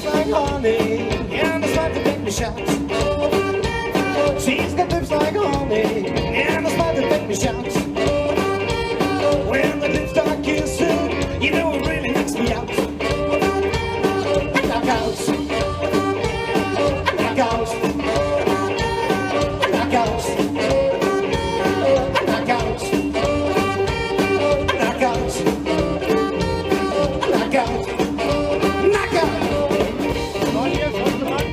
lips like honey, and a smile to make me shout. She's got lips like honey, and a smile to make me shout. When the lips start kissing, you know it really knocks me out. I knock out. I knock out. I knock out. I knock out. I knock out. I knock out. Knock out. Oh yes, what's the mic?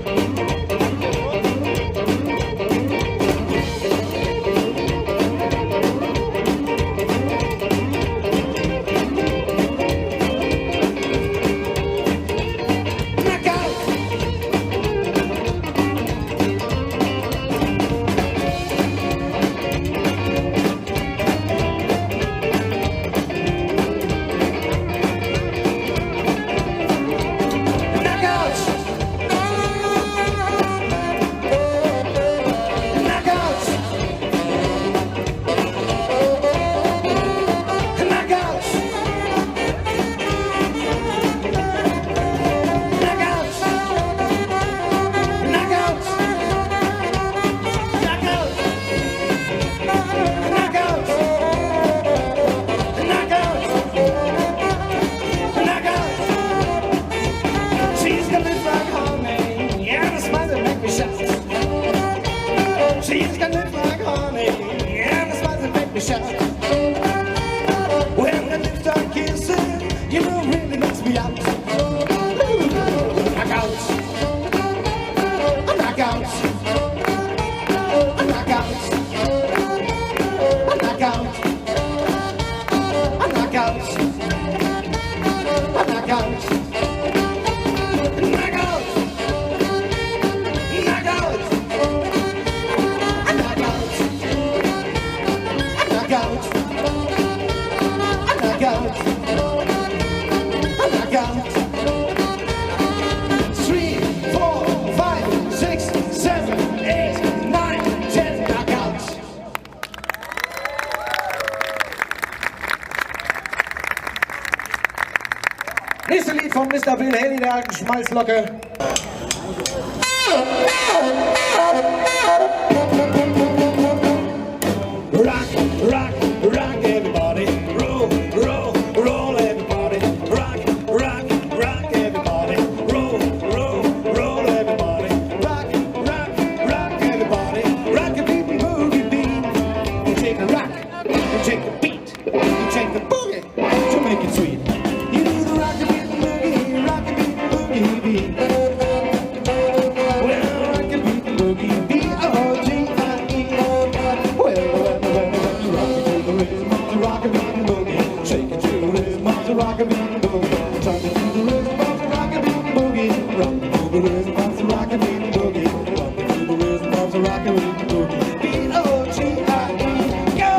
She's got lips like honey, and a smile that make me shout. When the lips start kissing, you know it really knocks me out. Knock out. Knock out. Knock out. Knock out. Knock out. Knock out. Nächste Lied von Mr. Bill Haley, der alten Schmalzlocke. Rock, rock, rock everybody. Roll, roll, roll everybody. Rock, rock, rock everybody. Roll, roll, roll everybody. Rock, rock, rock everybody. Rock a beat and boogie beat. You take a rock, you take a beat, you take the boogie to make it sweet. You do the rock a beat and boogie, rock a beat and boogie beat. Well, rock a beat and boogie beat. Rockabilly boogie, talking to the rhythm of the rockabilly boogie, rocking to the rhythm of the rockabilly boogie, rocking to the rhythm of the rockabilly boogie. B-O-G-I-E, go!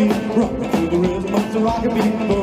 beat, rock to the rhythm of the rock beat.